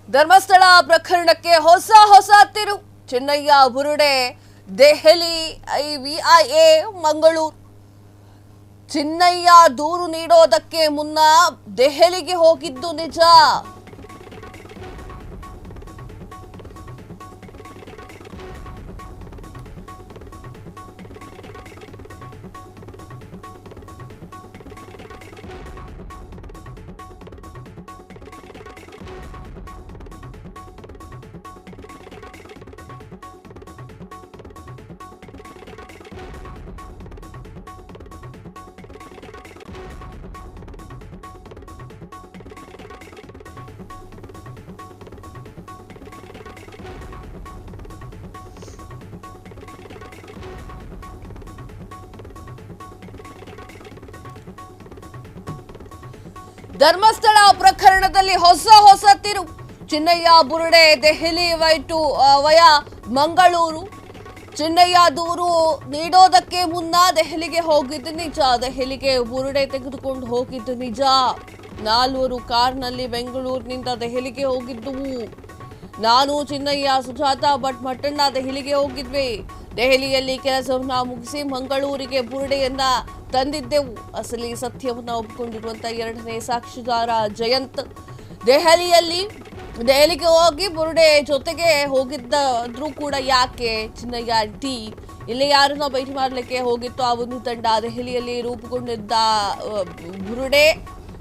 ಧರ್ಮಸ್ಥಳ ಪ್ರಕರಣಕ್ಕೆ ಹೊಸ ತಿರು. ಚೆನ್ನಯ್ಯ ಬುರುಡೆ ದೆಹಲಿ ವಿಐಎ ಮಂಗಳೂರು. ಚಿನ್ನಯ್ಯ ದೂರು ನೀಡೋದಕ್ಕೆ ಮುನ್ನ ದೆಹಲಿಗೆ ಹೋಗಿದ್ದು ನಿಜ. ಧರ್ಮಸ್ಥಳ ಪ್ರಕರಣದಲ್ಲಿ ಹೊಸ ತಿರು. ಚಿನ್ನಯ್ಯ ಬುರುಡೆ ದೆಹಲಿ ವಯಾ ಮಂಗಳೂರು. ಚಿನ್ನಯ್ಯ ದೂರು ನೀಡೋದಕ್ಕೆ ಮುನ್ನ ದೆಹಲಿಗೆ ಹೋಗಿದ್ದು ನಿಜ. ದೆಹಲಿಗೆ ಬುರುಡೆ ತೆಗೆದುಕೊಂಡು ಹೋಗಿದ್ದು ನಿಜ. 4 ಕಾರ್ನಲ್ಲಿ ಬೆಂಗಳೂರಿನಿಂದ ದೆಹಲಿಗೆ ಹೋಗಿದ್ದುವು. ನಾನು, ಚಿನ್ನಯ್ಯ, ಸುಜಾತ ಭಟ್ ಮಟ್ಟಣ್ಣ ದೆಹಲಿಗೆ ಹೋಗಿದ್ವಿ. ದೆಹಲಿಯಲ್ಲಿ ಕೆಲಸವನ್ನ ಮುಗಿಸಿ ಮಂಗಳೂರಿಗೆ ಬುರುಡೆಯನ್ನ ತಂದಿದ್ದೆವು. ಅಸಲಿ ಸತ್ಯವನ್ನ ಒಪ್ಪಿಕೊಂಡಿರುವಂತಹ 2ನೇ ಸಾಕ್ಷಿದಾರ ಜಯಂತ್ ದೆಹಲಿಗೆ ಹೋಗಿ ಬುರುಡೆ ಜೊತೆಗೆ ಹೋಗಿದ್ದರೂ ಕೂಡ ಯಾಕೆ ಚಿನ್ನಯ್ಯ ಟಿ ಇಲ್ಲಿ ಯಾರನ್ನ ಭೇಟಿ ಮಾಡಲಿಕ್ಕೆ ಹೋಗಿತ್ತು ಆ ಒಂದು ತಂಡ. ದೆಹಲಿಯಲ್ಲಿ ರೂಪುಗೊಂಡಿದ್ದ ಬುರುಡೆ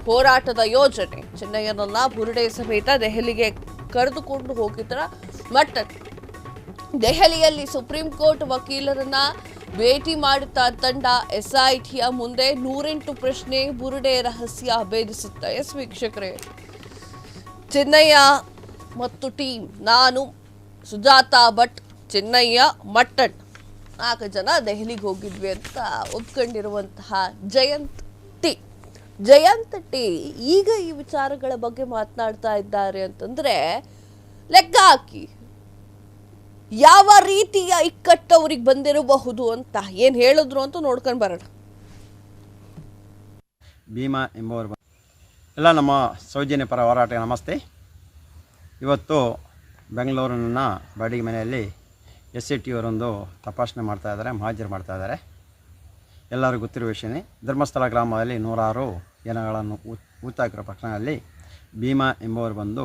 ಹೋರಾಟದ ಯೋಜನೆ. ಚಿನ್ನಯ್ಯನನ್ನ ಬುರುಡೆ ಸಮೇತ ದೆಹಲಿಗೆ ಕರೆದುಕೊಂಡು ಹೋಗಿದ್ದರ ಮಟ್ಟ. ದೆಹಲಿಯಲ್ಲಿ ಸುಪ್ರೀಂ ಕೋರ್ಟ್ ವಕೀಲರನ್ನ ಭೇಟಿ ಮಾಡುತ್ತಾ ತಂಡ. ಎಸ್ಐಟಿಯ ಮುಂದೆ 108 ಪ್ರಶ್ನೆ. ಬುರುಡೆ ರಹಸ್ಯ ಭೇದಿಸುತ್ತಾ. ಎಸ್ ವೀಕ್ಷಕರೇ, ಚಿನ್ನಯ್ಯ ಮತ್ತು ಟೀಮ್, ನಾನು, ಸುಜಾತ ಭಟ್, ಚಿನ್ನಯ್ಯ, ಮಟ್ಟಣ್ 4 ಜನ ದೆಹಲಿಗೆ ಹೋಗಿದ್ವಿ ಅಂತ ಒಪ್ಕೊಂಡಿರುವಂತಹ ಜಯಂತ್ ಟಿ ಈಗ ಈ ವಿಚಾರಗಳ ಬಗ್ಗೆ ಮಾತನಾಡ್ತಾ ಇದ್ದಾರೆ ಅಂತಂದ್ರೆ ಲೆಕ್ಕ ಹಾಕಿ ಯಾವ ರೀತಿಯ ಇಕ್ಕಟ್ಟು ಅವ್ರಿಗೆ ಬಂದಿರಬಹುದು ಅಂತ ಏನ್ ಹೇಳಿದ್ರು ಅಂತ ನೋಡ್ಕೊಂಡು ಬರೋಣ. ಭೀಮಾ ಎಂಬುವರು ಎಲ್ಲ ನಮ್ಮ ಸೌಜನ್ಯ ಪರ ಹೋರಾಟ ನಮಸ್ತೆ. ಇವತ್ತು ಬೆಂಗಳೂರಿನ ಬಾಡಿಗೆ ಮನೆಯಲ್ಲಿ SIT ಅವರೊಂದು ತಪಾಸಣೆ ಮಾಡ್ತಾಯಿದ್ದಾರೆ, ಹಾಜರು ಮಾಡ್ತಾಯಿದ್ದಾರೆ. ಎಲ್ಲರಿಗೂ ಗೊತ್ತಿರುವ ವಿಷಯನೇ. ಧರ್ಮಸ್ಥಳ ಗ್ರಾಮದಲ್ಲಿ 106 ಜನಗಳನ್ನು ಊತಾಕಿರೋ ಪ್ರಕರಣದಲ್ಲಿ ಭೀಮಾ ಎಂಬುವರು ಬಂದು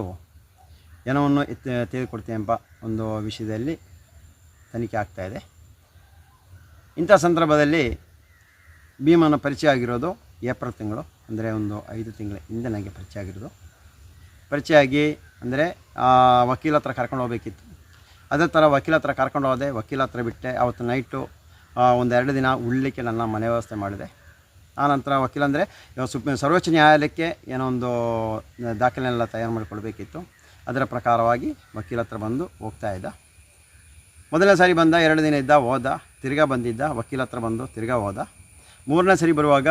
ಏನವನ್ನು ತೆಗೆದುಕೊಡ್ತೀನಿ ಎಂಬ ಒಂದು ವಿಷಯದಲ್ಲಿ ತನಿಖೆ ಆಗ್ತಾಯಿದೆ. ಇಂಥ ಸಂದರ್ಭದಲ್ಲಿ ಭೀಮನ ಪರಿಚಯ ಆಗಿರೋದು ಏಪ್ರಿಲ್ ತಿಂಗಳು, ಅಂದರೆ ಒಂದು 5 ತಿಂಗಳ ಹಿಂದೆ ನನಗೆ ಪರಿಚಯ ಆಗಿ ಅಂದರೆ ವಕೀಲ ಹತ್ರ ಕರ್ಕೊಂಡು ಹೋಗಬೇಕಿತ್ತು. ಅದೇ ಥರ ವಕೀಲ ಹತ್ರ ಕರ್ಕೊಂಡು ಹೋದೆ. ವಕೀಲ ಹತ್ರ ಬಿಟ್ಟೆ. ಅವತ್ತು ನೈಟು 1-2 ದಿನ ಉಳ್ಳಿಕ್ಕೆ ನನ್ನ ಮನೆ ವ್ಯವಸ್ಥೆ ಮಾಡಿದೆ. ಆನಂತರ ವಕೀಲ ಅಂದರೆ ಸರ್ವೋಚ್ಚ ನ್ಯಾಯಾಲಯಕ್ಕೆ ಏನೋ ಒಂದು ದಾಖಲೆಲ್ಲ ತಯಾರು ಮಾಡಿಕೊಡ್ಬೇಕಿತ್ತು. ಅದರ ಪ್ರಕಾರವಾಗಿ ವಕೀಲ ಹತ್ರ ಬಂದು ಹೋಗ್ತಾ ಇದ್ದ. ಮೊದಲನೇ ಸಾರಿ ಬಂದ, 2 ದಿನ ಇದ್ದ, ಹೋದ, ತಿರ್ಗಾ ಬಂದಿದ್ದ, ವಕೀಲ ಹತ್ರ ಬಂದು ತಿರ್ಗಾ ಹೋದ. 3ನೇ ಸರಿ ಬರುವಾಗ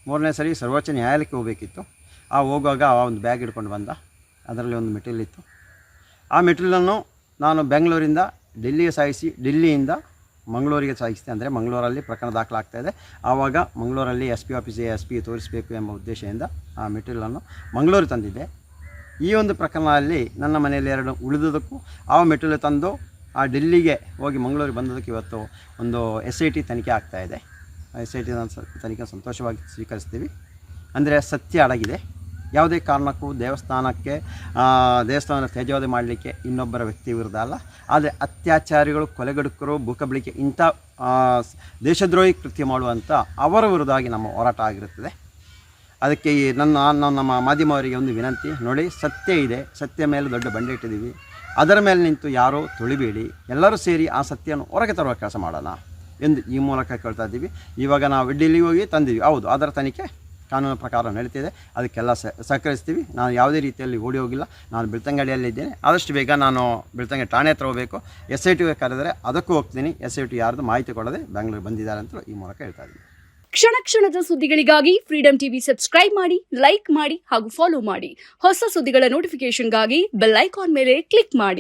3ನೇ ಸರಿ ಸರ್ವೋಚ್ಚ ನ್ಯಾಯಾಲಯಕ್ಕೆ ಹೋಗಬೇಕಿತ್ತು. ಹೋಗುವಾಗ ಒಂದು ಬ್ಯಾಗ್ ಹಿಡ್ಕೊಂಡು ಬಂದ. ಅದರಲ್ಲಿ ಒಂದು ಮೆಟೀರಿಯಲ್ ಇತ್ತು. ಆ ಮೆಟೀರಿಯಲನ್ನು ನಾನು ಬೆಂಗಳೂರಿಂದ ಡೆಲ್ಲಿಗೆ ಸಾಗಿಸಿ, ಡೆಲ್ಲಿಯಿಂದ ಮಂಗಳೂರಿಗೆ ಸಾಗಿಸಿದೆ. ಅಂದರೆ ಮಂಗಳೂರಲ್ಲಿ ಪ್ರಕರಣ ದಾಖಲಾಗ್ತಾಯಿದೆ. ಆವಾಗ ಮಂಗಳೂರಲ್ಲಿ SP ಆಫೀಸಿಗೆ SP ತೋರಿಸಬೇಕು ಎಂಬ ಉದ್ದೇಶದಿಂದ ಆ ಮೆಟೀರಿಯಲನ್ನು ಮಂಗಳೂರಿಗೆ ತಂದಿದ್ದೆ. ಈ ಒಂದು ಪ್ರಕರಣದಲ್ಲಿ ನನ್ನ ಮನೆಯಲ್ಲಿ 2 ಉಳಿದುದಕ್ಕೂ ಆ ಮೆಟೀರಿಯಲ್ ತಂದು ಆ ಡೆಲ್ಲಿಗೆ ಹೋಗಿ ಮಂಗಳೂರಿಗೆ ಬಂದದಕ್ಕೆ ಇವತ್ತು ಒಂದು SIT ತನಿಖೆ ಆಗ್ತಾಯಿದೆ. SIT ತನಿಖೆ ಸಂತೋಷವಾಗಿ ಸ್ವೀಕರಿಸ್ತೀವಿ. ಅಂದರೆ ಸತ್ಯ ಅಡಗಿದೆ. ಯಾವುದೇ ಕಾರಣಕ್ಕೂ ದೇವಸ್ಥಾನ ತ್ಯಾಜ್ಯವಾದ ಮಾಡಲಿಕ್ಕೆ ಇನ್ನೊಬ್ಬರ ವ್ಯಕ್ತಿ ವಿರುದ್ಧ ಅಲ್ಲ. ಆದರೆ ಅತ್ಯಾಚಾರಿಗಳು, ಕೊಲೆಗಡುಕರು, ಭೂಕಬಳಿಕೆ ಇಂಥ ದೇಶದ್ರೋಹಿ ಕೃತ್ಯ ಮಾಡುವಂಥ ಅವರ ವಿರುದ್ಧವಾಗಿ ನಮ್ಮ ಹೋರಾಟ ಆಗಿರುತ್ತದೆ. ಅದಕ್ಕೆ ನಮ್ಮ ಮಾಧ್ಯಮವರಿಗೆ ಒಂದು ವಿನಂತಿ, ನೋಡಿ ಸತ್ಯ ಇದೆ, ಸತ್ಯ ಮೇಲೆ ದೊಡ್ಡ ಬಂಡೆ ಇಟ್ಟಿದ್ದೀವಿ. ಅದರ ಮೇಲೆ ನಿಂತು ಯಾರೂ ತುಳಿಬೇಡಿ, ಎಲ್ಲರೂ ಸೇರಿ ಆ ಸತ್ಯವನ್ನು ಹೊರಗೆ ತರುವ ಕೆಲಸ ಮಾಡೋಣ ಎಂದು ಈ ಮೂಲಕ ಕೇಳ್ತಾ ಇದ್ದೀವಿ. ಇವಾಗ ನಾವು ಡೆಲ್ಲಿಗೆ ಹೋಗಿ ತಂದಿದ್ದೀವಿ. ಹೌದು, ಅದರ ತನಿಖೆ ಕಾನೂನು ಪ್ರಕಾರ ನಡೀತಿದೆ. ಅದಕ್ಕೆಲ್ಲ ಸಹಕರಿಸ್ತೀವಿ. ನಾನು ಯಾವುದೇ ರೀತಿಯಲ್ಲಿ ಓಡಿ ಹೋಗಿಲ್ಲ. ನಾನು ಬೆಳ್ತಂಗಡಿಯಲ್ಲಿದ್ದೇನೆ. ಆದಷ್ಟು ಬೇಗ ನಾನು ಬೆಳ್ತಂಗಡಿ ಠಾಣೆ ಹತ್ರ ಹೋಗಬೇಕು. SITಗೆ ಕರೆದರೆ ಅದಕ್ಕೂ ಹೋಗ್ತೀನಿ. SIT ಯಾರ್ದು ಮಾಹಿತಿ ಕೊಡದೆ ಬೆಂಗಳೂರಿಗೆ ಬಂದಿದ್ದಾರೆ ಅಂತ ಈ ಮೂಲಕ ಹೇಳ್ತಾ ಇದ್ದೀನಿ. ಕ್ಷಣದ ಸುದ್ದಿಗಳಿಗಾಗಿ ಫ್ರೀಡಂ ಟಿವಿ ಸಬ್ಸ್ಕ್ರೈಬ್ ಮಾಡಿ, ಲೈಕ್ ಮಾಡಿ ಹಾಗೂ ಫಾಲೋ ಮಾಡಿ. ಹೊಸ ಸುದ್ದಿಗಳ ನೋಟಿಫಿಕೇಶನ್ಗಾಗಿ ಬೆಲ್ ಐಕಾನ್ ಮೇಲೆ ಕ್ಲಿಕ್ ಮಾಡಿ.